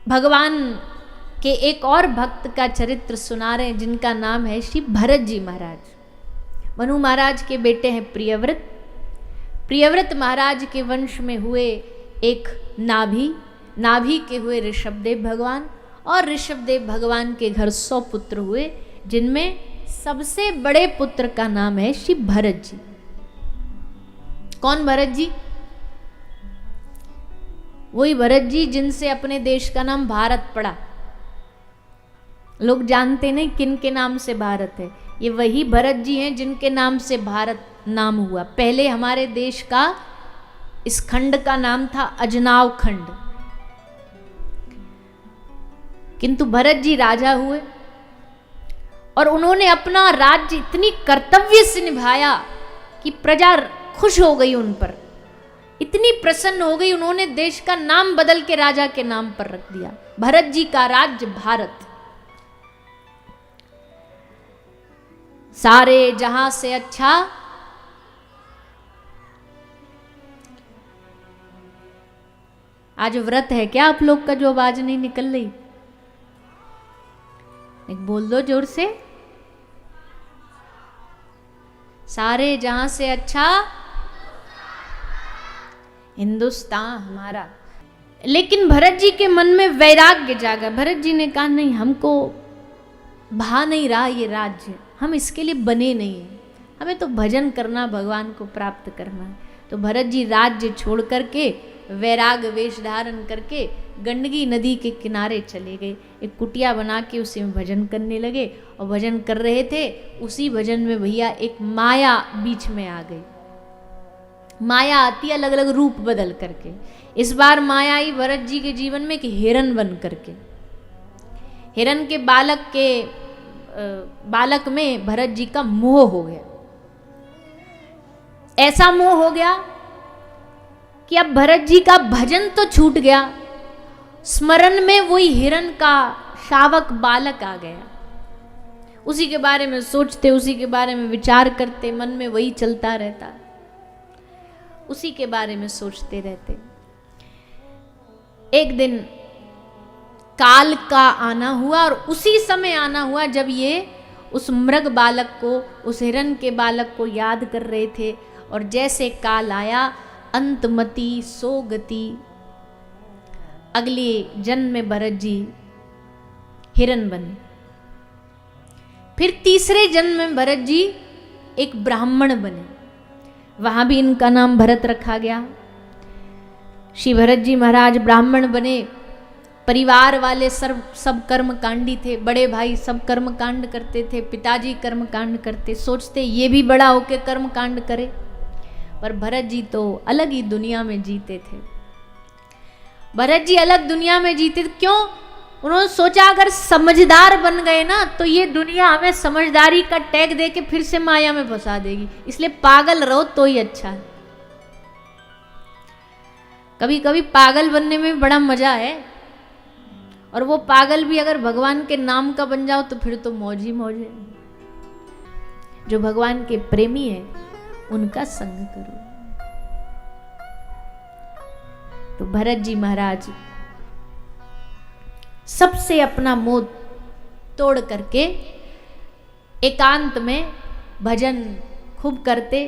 भगवान के एक और भक्त का चरित्र सुना रहे हैं जिनका नाम है श्री भरत जी महाराज। मनु महाराज के बेटे हैं प्रियव्रत। प्रियव्रत महाराज के वंश में हुए एक नाभि के हुए ऋषभदेव भगवान, और ऋषभदेव भगवान के घर 100 पुत्र हुए, जिनमें सबसे बड़े पुत्र का नाम है श्री भरत जी। कौन भरत जी? वही भरत जी जिनसे अपने देश का नाम भारत पड़ा। लोग जानते नहीं किन के नाम से भारत है। ये वही भरत जी हैं जिनके नाम से भारत नाम हुआ। पहले हमारे देश का इस खंड का नाम था अजनाव खंड, किंतु भरत जी राजा हुए और उन्होंने अपना राज्य इतनी कर्तव्य से निभाया कि प्रजा खुश हो गई, उन पर इतनी प्रसन्न हो गई, उन्होंने देश का नाम बदल के राजा के नाम पर रख दिया। भरत जी का राज्य भारत। सारे जहां से अच्छा आज व्रत है क्या आप लोग का जो आवाज नहीं निकल रही? एक बोल दो जोर से। सारे जहां से अच्छा हिंदुस्तान हमारा। लेकिन भरत जी के मन में वैराग्य जागा। भरत जी ने कहा नहीं, हमको भा नहीं रहा ये राज्य, हम इसके लिए बने नहीं हैं, हमें तो भजन करना, भगवान को प्राप्त करना है। तो भरत जी राज्य छोड़ करके वैराग वेश धारण करके गंडकी नदी के किनारे चले गए। एक कुटिया बना के उसी में भजन करने लगे, और भजन कर रहे थे, उसी भजन में भैया एक माया बीच में आ गई। माया आती है अलग अलग रूप बदल करके। इस बार माया आई भरत जी के जीवन में कि हिरन बन करके। हिरन के बालक में भरत जी का मोह हो गया। ऐसा मोह हो गया कि अब भरत जी का भजन तो छूट गया, स्मरण में वही हिरन का शावक बालक आ गया। उसी के बारे में सोचते, उसी के बारे में विचार करते, मन में वही चलता रहता, उसी के बारे में सोचते रहते। एक दिन काल का आना हुआ, और उसी समय आना हुआ जब ये उस मृग बालक को, उस हिरन के बालक को याद कर रहे थे। और जैसे काल आया, अंतमति सो गति, अगले जन्म में भरत जी हिरन बने। फिर तीसरे जन्म में भरत जी एक ब्राह्मण बने, वहां भी इनका नाम भरत रखा गया। श्री भरत जी महाराज ब्राह्मण बने। परिवार वाले सब कर्म कांडी थे, बड़े भाई सब कर्म कांड करते थे, पिताजी कर्म कांड करते, सोचते ये भी बड़ा होके कर्म कांड करे। पर भरत जी तो अलग ही दुनिया में जीते थे। भरत जी अलग दुनिया में जीते थे। क्यों? उन्होंने सोचा अगर समझदार बन गए ना तो ये दुनिया हमें समझदारी का टैग दे के फिर से माया में फंसा देगी, इसलिए पागल रहो तो ही अच्छा है। कभी कभी पागल बनने में बड़ा मजा है, और वो पागल भी अगर भगवान के नाम का बन जाओ तो फिर तो मौज ही मौज है। जो भगवान के प्रेमी है उनका संग करो। तो भरत जी महाराज सबसे अपना मोह तोड़ करके एकांत में भजन खूब करते।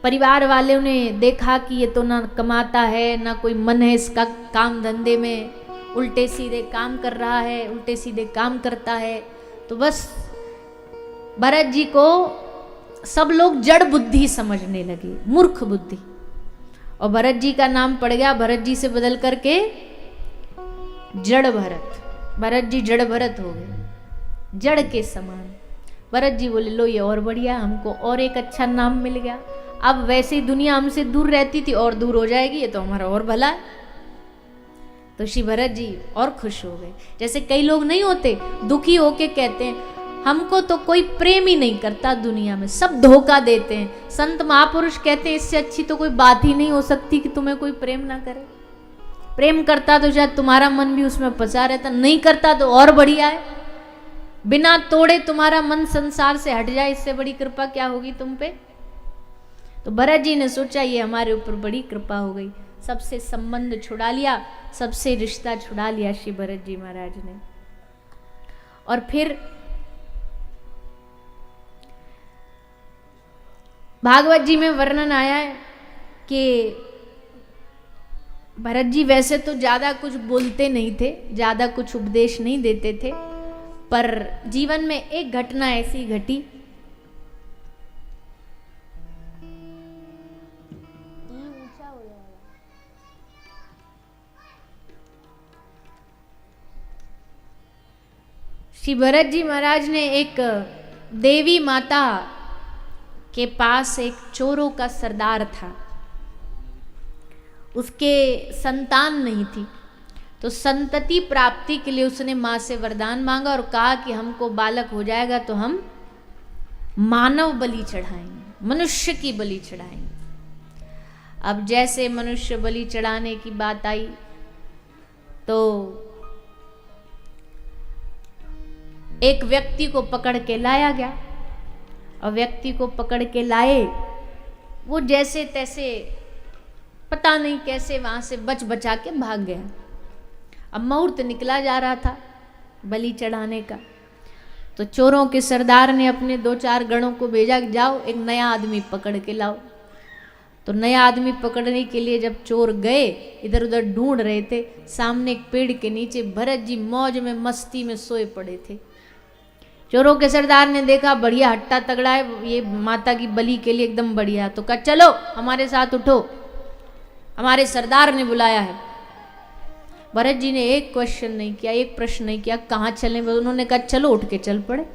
परिवार वालों ने देखा कि ये तो ना कमाता है, ना कोई मन है इसका काम धंधे में, उल्टे सीधे काम कर रहा है, उल्टे सीधे काम करता है। तो बस भरत जी को सब लोग जड़ बुद्धि समझने लगे, मूर्ख बुद्धि। और भरत जी का नाम पड़ गया भरत जी से बदल करके जड़ भरत। भरत जी जड़ भरत हो गए, जड़ के समान। भरत जी बोले लो ये और बढ़िया, हमको और एक अच्छा नाम मिल गया। अब वैसे ही दुनिया हमसे दूर रहती थी और दूर हो जाएगी, ये तो हमारा और भला है। तो श्री भरत जी और खुश हो गए। जैसे कई लोग नहीं होते, दुखी होके कहते हैं हमको तो कोई प्रेम ही नहीं करता दुनिया में, सब धोखा देते हैं। संत महापुरुष कहते हैं इससे अच्छी तो कोई बात ही नहीं हो सकती कि तुम्हें कोई प्रेम ना करे। प्रेम करता तो शायद तुम्हारा मन भी उसमें फंसा रहता, नहीं करता तो और बढ़िया है। बिना तोड़े तुम्हारा मन संसार से हट जाए, इससे बड़ी कृपा क्या होगी तुम पे। तो भरत जी ने सोचा ये हमारे ऊपर बड़ी कृपा हो गई। सबसे संबंध छुड़ा लिया, सबसे रिश्ता छुड़ा लिया श्री भरत जी महाराज ने। और फिर भागवत जी में वर्णन आया है कि भरत जी वैसे तो ज्यादा कुछ बोलते नहीं थे, ज्यादा कुछ उपदेश नहीं देते थे, पर जीवन में एक घटना ऐसी घटी श्री भरत जी महाराज ने एक देवी माता के पास एक चोरों का सरदार था, उसके संतान नहीं थी, तो संतति प्राप्ति के लिए उसने माँ से वरदान मांगा और कहा कि हमको बालक हो जाएगा तो हम मानव बलि चढ़ाएंगे, मनुष्य की बलि चढ़ाएंगे। अब जैसे मनुष्य बलि चढ़ाने की बात आई तो एक व्यक्ति को पकड़ के लाया गया, और व्यक्ति को पकड़ के लाए, वो जैसे तैसे पता नहीं कैसे वहां से बच बचा के भाग गया। अब मुहूर्त निकला जा रहा था बलि चढ़ाने का, तो चोरों के सरदार ने अपने 2-4 गणों को भेजा कि जाओ एक नया आदमी पकड़ के लाओ। तो नया आदमी पकड़ने के लिए जब चोर गए, इधर उधर ढूंढ रहे थे, सामने एक पेड़ के नीचे भरत जी मौज में मस्ती में सोए पड़े थे। चोरों के सरदार ने देखा बढ़िया हट्टा तगड़ा है, ये माता की बलि के लिए एकदम बढ़िया, तो कहा चलो हमारे साथ उठो, हमारे सरदार ने बुलाया है। भरत जी ने एक क्वेश्चन नहीं किया, एक प्रश्न नहीं किया, कहाँ चलें, उन्होंने कहा चलो, उठ के चल पड़े।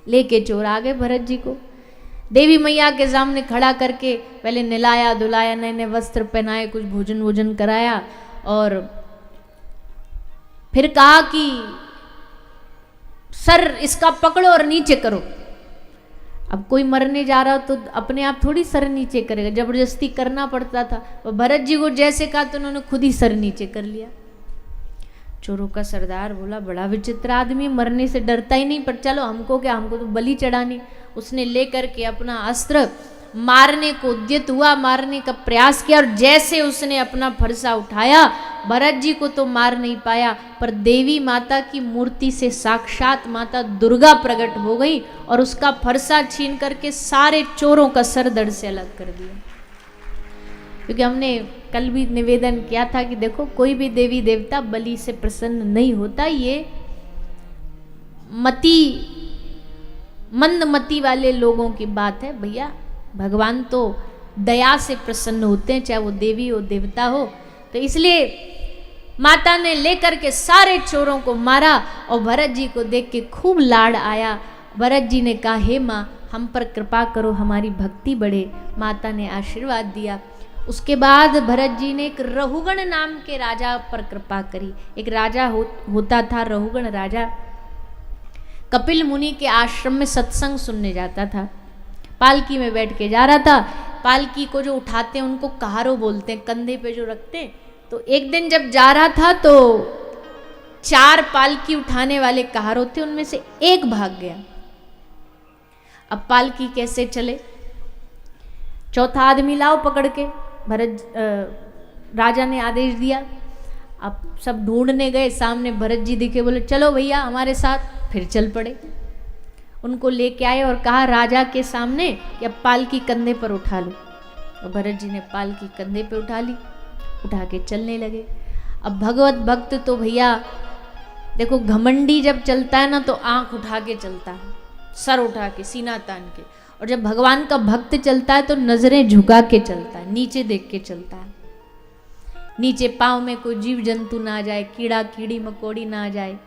लेके चोर आ गए भरत जी को देवी मैया के सामने खड़ा करके पहले नहलाया धुलाया, नए नए वस्त्र पहनाए, कुछ भोजन वोजन कराया, और फिर कहा कि सर इसका पकड़ो और नीचे करो। अब कोई मरने जा रहा तो अपने आप थोड़ी सर नीचे करेगा, जबरदस्ती करना पड़ता था। और भरत जी को जैसे कहा तो उन्होंने खुद ही सर नीचे कर लिया। चोरों का सरदार बोला बड़ा विचित्र आदमी, मरने से डरता ही नहीं, पर चलो हमको क्या, हमको तो बलि चढ़ानी। उसने लेकर के अपना अस्त्र मारने को उद्यत हुआ, मारने का प्रयास किया, और जैसे उसने अपना फरसा उठाया, भरत जी को तो मार नहीं पाया, पर देवी माता की मूर्ति से साक्षात माता दुर्गा प्रकट हो गई और उसका फरसा छीन करके सारे चोरों का सर धड़ से अलग कर दिया। क्योंकि हमने कल भी निवेदन किया था कि देखो कोई भी देवी देवता बलि से प्रसन्न नहीं होता, ये मंदमती वाले लोगों की बात है। भैया भगवान तो दया से प्रसन्न होते हैं, चाहे वो देवी हो देवता हो। तो इसलिए माता ने लेकर के सारे चोरों को मारा, और भरत जी को देख के खूब लाड आया। भरत जी ने कहा हे माँ हम पर कृपा करो, हमारी भक्ति बढ़े। माता ने आशीर्वाद दिया। उसके बाद भरत जी ने एक रहुगण नाम के राजा पर कृपा करी। एक राजा होता था रहुगण राजा, कपिल मुनि के आश्रम में सत्संग सुनने जाता था। पालकी में बैठ के जा रहा था। पालकी को जो उठाते हैं उनको कहारो बोलते हैं, कंधे पे जो रखते हैं। तो एक दिन जब जा रहा था तो 4 पालकी उठाने वाले कहारो थे, उनमें से एक भाग गया। अब पालकी कैसे चले, चौथा आदमी लाओ पकड़ के। राजा ने आदेश दिया। अब सब ढूंढने गए, सामने भरत जी दिखे, बोले चलो भैया हमारे साथ। फिर चल पड़े, उनको लेके आए और कहा राजा के सामने कि अब पालकी कंधे पर उठा लो। और भरत जी ने पालकी कंधे पे उठा ली, उठा के चलने लगे। अब भगवत भक्त तो भैया देखो घमंडी जब चलता है ना तो आंख उठा के चलता है, सर उठा के, सीना तान के। और जब भगवान का भक्त चलता है तो नजरें झुका के चलता है, नीचे देख के चलता है। नीचे पाँव में कोई जीव जंतु ना आ जाए, कीड़ा कीड़ी मकोड़ी ना आ जाए,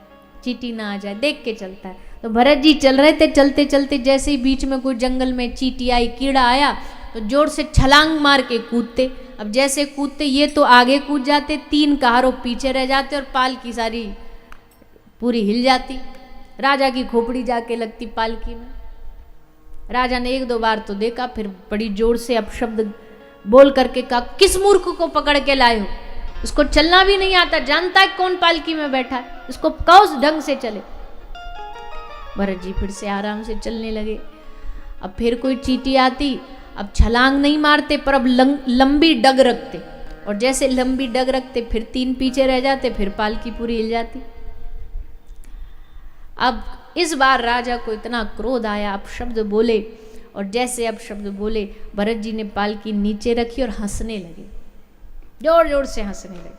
चींटी ना आ जाए, देख के चलता है। तो भरत जी चल रहे थे, चलते चलते जैसे ही बीच में कोई जंगल में चींटी आई, कीड़ा आया तो जोर से छलांग मार के कूदते। अब जैसे कूदते ये तो आगे कूद जाते, 3 कहारों पीछे रह जाते और पालकी सारी पूरी हिल जाती। राजा की खोपड़ी जाके लगती पालकी में। राजा ने 1-2 बार तो देखा, फिर बड़ी जोर से अपशब्द बोल करके कहा किस मूर्ख को पकड़ के लाए हो, इसको चलना भी नहीं आता, जानता है कौन पालकी में बैठा है, इसको कहो उस ढंग से चले। भरत जी फिर से आराम से चलने लगे। अब फिर कोई चींटी आती, अब छलांग नहीं मारते पर अब लंबी डग रखते, और जैसे लंबी डग रखते फिर 3 पीछे रह जाते, फिर पालकी पूरी हिल जाती। अब इस बार राजा को इतना क्रोध आया, अब शब्द बोले, और जैसे अब शब्द बोले भरत जी ने पालकी नीचे रखी और हंसने लगे, जोर जोर से हंसने लगे।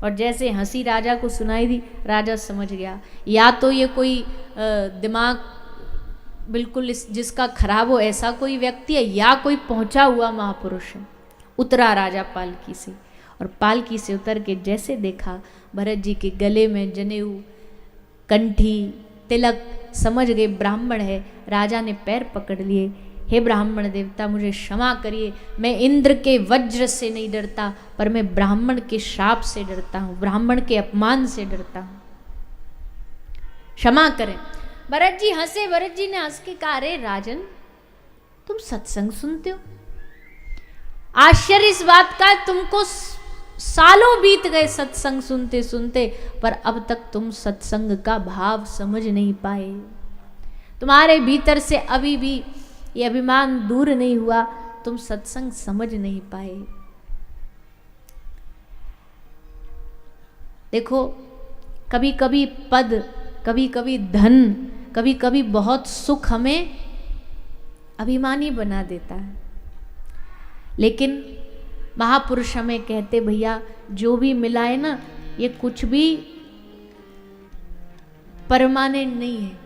और जैसे हंसी राजा को सुनाई दी, राजा समझ गया या तो ये कोई दिमाग बिल्कुल जिसका खराब हो ऐसा कोई व्यक्ति है, या कोई पहुंचा हुआ महापुरुष है। उतरा राजा पालकी से, और पालकी से उतर के जैसे देखा भरत जी के गले में जनेऊ, कंठी, तिलक, समझ गए ब्राह्मण है। राजा ने पैर पकड़ लिए, हे ब्राह्मण देवता मुझे क्षमा करिए, मैं इंद्र के वज्र से नहीं डरता, पर मैं ब्राह्मण के शाप से डरता हूँ, ब्राह्मण के अपमान से डरता हूँ, क्षमा करें। भरत जी हंसे, भरत जी ने हंस के कहा, अरे राजन तुम सत्संग सुनते हो? आश्चर्य इस बात का तुमको सालों बीत गए सत्संग सुनते सुनते, पर अब तक तुम सत्संग का भाव समझ नहीं पाए। तुम्हारे भीतर से अभी भी ये अभिमान दूर नहीं हुआ, तुम सत्संग समझ नहीं पाए। देखो कभी कभी पद, कभी कभी धन, कभी कभी बहुत सुख हमें अभिमानी बना देता है, लेकिन महापुरुष हमें कहते भैया जो भी मिला है ना, ये कुछ भी परमानेंट नहीं है,